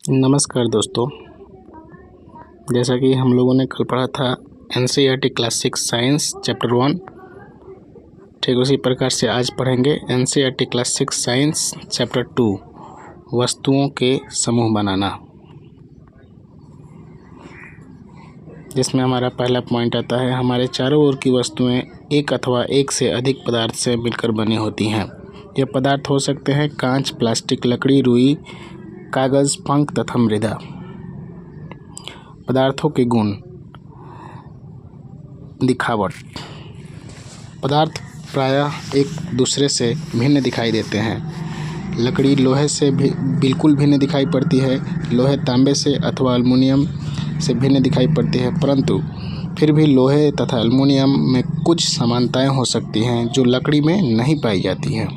नमस्कार दोस्तों, जैसा कि हम लोगों ने कल पढ़ा था एनसीईआरटी क्लास 6 साइंस चैप्टर 1, ठीक उसी प्रकार से आज पढ़ेंगे एनसीईआरटी क्लास 6 साइंस चैप्टर 2 वस्तुओं के समूह बनाना, जिसमें हमारा पहला पॉइंट आता है हमारे चारों ओर की वस्तुएं एक अथवा एक से अधिक पदार्थ से मिलकर बनी होती हैं। यह पदार्थ हो सकते हैं कांच, प्लास्टिक, लकड़ी, रुई, कागज़, पंख तथा मृदा। पदार्थों के गुण। दिखावट। पदार्थ प्रायः एक दूसरे से भिन्न दिखाई देते हैं। लकड़ी लोहे से भी बिल्कुल भिन्न दिखाई पड़ती है। लोहे तांबे से अथवा एल्युमिनियम से भिन्न दिखाई पड़ती है, परंतु फिर भी लोहे तथा एल्युमिनियम में कुछ समानताएं हो सकती हैं जो लकड़ी में नहीं पाई जाती हैं।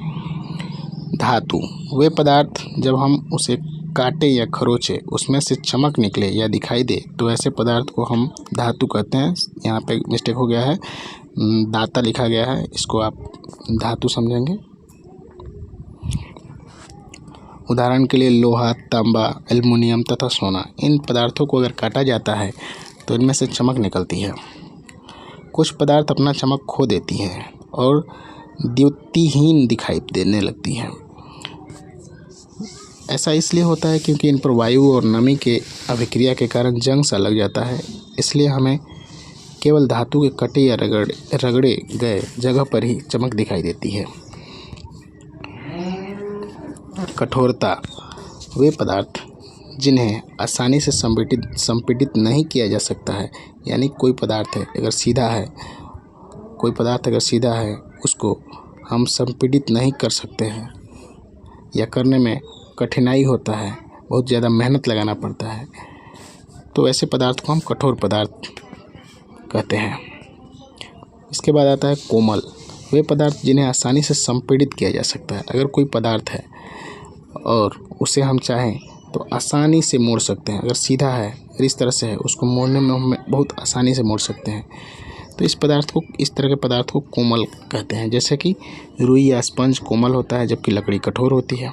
धातु। वे पदार्थ जब हम उसे काटे या खरोचे उसमें से चमक निकले या दिखाई दे तो ऐसे पदार्थ को हम धातु कहते हैं। यहाँ पे मिस्टेक हो गया है, दाता लिखा गया है, इसको आप धातु समझेंगे। उदाहरण के लिए लोहा, तांबा, एल्युमिनियम तथा सोना, इन पदार्थों को अगर काटा जाता है तो इनमें से चमक निकलती है। कुछ पदार्थ अपना चमक खो देती हैं और द्युतिहीन दिखाई देने लगती हैं। ऐसा इसलिए होता है क्योंकि इन पर वायु और नमी के अभिक्रिया के कारण जंग सा लग जाता है, इसलिए हमें केवल धातु के कटे या रगड़े गए जगह पर ही चमक दिखाई देती है। कठोरता। वे पदार्थ जिन्हें आसानी से संपीड़ित नहीं किया जा सकता है, यानी कोई पदार्थ अगर सीधा है उसको हम संपीड़ित नहीं कर सकते हैं या करने में कठिनाई होता है, बहुत ज़्यादा मेहनत लगाना पड़ता है, तो ऐसे पदार्थ को हम कठोर पदार्थ कहते हैं। इसके बाद आता है कोमल। वे पदार्थ जिन्हें आसानी से संपीड़ित किया जा सकता है। अगर कोई पदार्थ है और उसे हम चाहें तो आसानी से मोड़ सकते हैं। अगर सीधा है, अगर इस तरह से है, उसको मोड़ने में हम बहुत आसानी से मोड़ सकते हैं, तो इस तरह के पदार्थ को कोमल कहते हैं। जैसे कि रुई या स्पंज कोमल होता है जबकि लकड़ी कठोर होती है।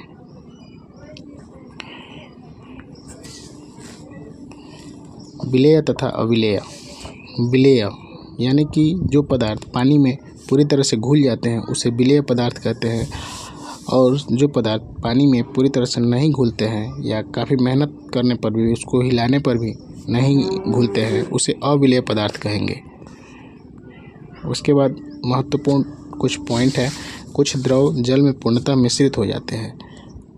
विलेय तथा अविलेय। विलेय यानी कि जो पदार्थ पानी में पूरी तरह से घुल जाते हैं उसे विलेय पदार्थ कहते हैं, और जो पदार्थ पानी में पूरी तरह से नहीं घुलते हैं या काफ़ी मेहनत करने पर भी, उसको हिलाने पर भी नहीं घुलते हैं, उसे अविलेय पदार्थ कहेंगे। उसके बाद महत्वपूर्ण कुछ पॉइंट है। कुछ द्रव जल में पूर्णतः मिश्रित हो जाते हैं।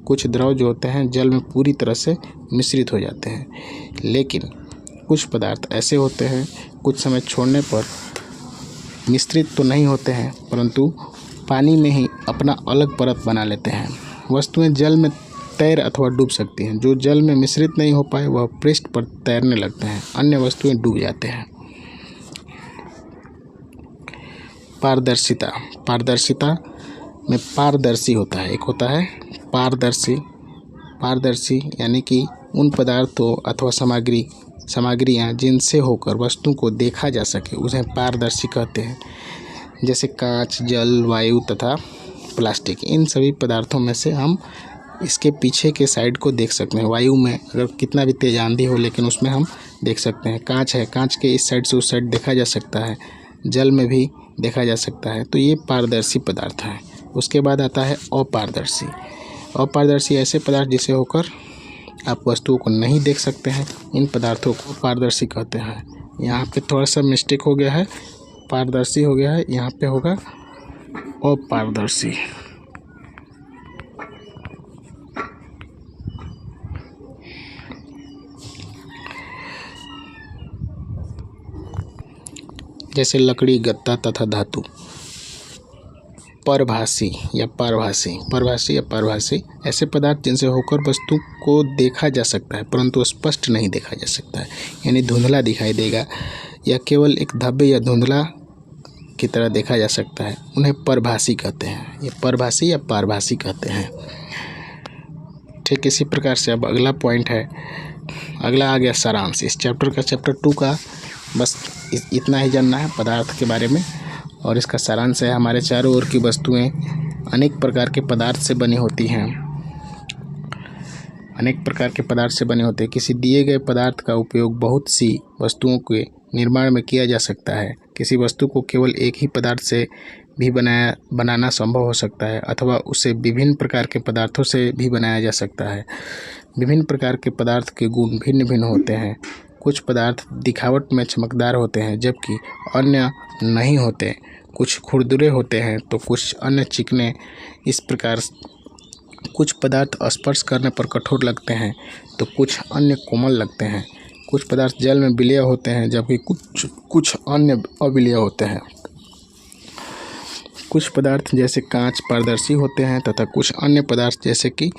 कुछ द्रव जो होते हैं जल में पूरी तरह से मिश्रित हो जाते हैं, लेकिन कुछ पदार्थ ऐसे होते हैं कुछ समय छोड़ने पर मिश्रित तो नहीं होते हैं, परंतु पानी में ही अपना अलग परत बना लेते हैं। वस्तुएं जल में तैर अथवा डूब सकती हैं। जो जल में मिश्रित नहीं हो पाए वह पृष्ठ पर तैरने लगते हैं, अन्य वस्तुएं डूब जाते हैं। पारदर्शिता। पारदर्शिता में पारदर्शी होता है, एक होता है पारदर्शी। पारदर्शी यानी कि उन पदार्थों अथवा सामग्रियाँ जिनसे होकर वस्तु को देखा जा सके उसे पारदर्शी कहते हैं। जैसे कांच, जल, वायु तथा प्लास्टिक, इन सभी पदार्थों में से हम इसके पीछे के साइड को देख सकते हैं। वायु में अगर कितना भी तेज आंधी हो लेकिन उसमें हम देख सकते हैं। कांच है, कांच के इस साइड से उस साइड देखा जा सकता है, जल में भी देखा जा सकता है, तो ये पारदर्शी पदार्थ है। उसके बाद आता है अपारदर्शी। अपारदर्शी ऐसे पदार्थ जिसे होकर आप वस्तुओं को नहीं देख सकते हैं, इन पदार्थों को पारदर्शी कहते हैं। यहाँ पे थोड़ा सा मिस्टेक हो गया है, पारदर्शी हो गया है, यहाँ पे होगा अपारदर्शी। जैसे लकड़ी, गत्ता तथा धातु। परभासी या पारभासी ऐसे पदार्थ जिनसे होकर वस्तु को देखा जा सकता है परंतु स्पष्ट नहीं देखा जा सकता है, यानी धुंधला दिखाई देगा या केवल एक धब्बे या धुंधला की तरह देखा जा सकता है, उन्हें परभासी कहते हैं। ये परभासी या पारभासी कहते हैं। ठीक इसी प्रकार से अब अगला पॉइंट है, अगला आ गया सारांश। इस चैप्टर 2 का बस इतना ही जानना है पदार्थ के बारे में, और इसका सारांश है हमारे चारों ओर की वस्तुएं अनेक प्रकार के पदार्थ से बनी होती हैं। अनेक प्रकार के पदार्थ से बने होते हैं। किसी दिए गए पदार्थ का उपयोग बहुत सी वस्तुओं के निर्माण में किया जा सकता है। किसी वस्तु को केवल एक ही पदार्थ से भी बनाना संभव हो सकता है अथवा उसे विभिन्न प्रकार के पदार्थों से भी बनाया जा सकता है। विभिन्न प्रकार के पदार्थ के गुण भिन्न भिन्न होते हैं। कुछ पदार्थ दिखावट में चमकदार होते हैं जबकि अन्य नहीं होते। कुछ खुरदुरे होते हैं तो कुछ अन्य चिकने। इस प्रकार कुछ पदार्थ स्पर्श करने पर कठोर लगते हैं तो कुछ अन्य कोमल लगते हैं। कुछ पदार्थ जल में विलेय होते हैं जबकि कुछ अन्य अविलेय होते हैं। कुछ पदार्थ जैसे कांच पारदर्शी होते हैं तथा कुछ अन्य पदार्थ जैसे कि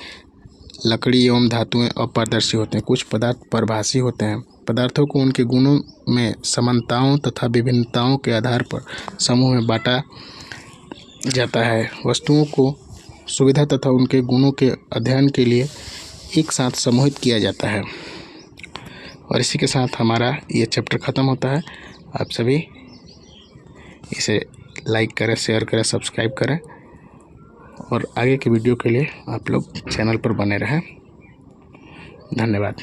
लकड़ी एवं धातुएं अपारदर्शी होते हैं। कुछ पदार्थ परभासी होते हैं। पदार्थों को उनके गुणों में समानताओं तथा विभिन्नताओं के आधार पर समूह में बांटा जाता है। वस्तुओं को सुविधा तथा उनके गुणों के अध्ययन के लिए एक साथ समूहित किया जाता है। और इसी के साथ हमारा ये चैप्टर ख़त्म होता है। आप सभी इसे लाइक करें, शेयर करें, सब्सक्राइब करें और आगे की वीडियो के लिए आप लोग चैनल पर बने रहें। धन्यवाद।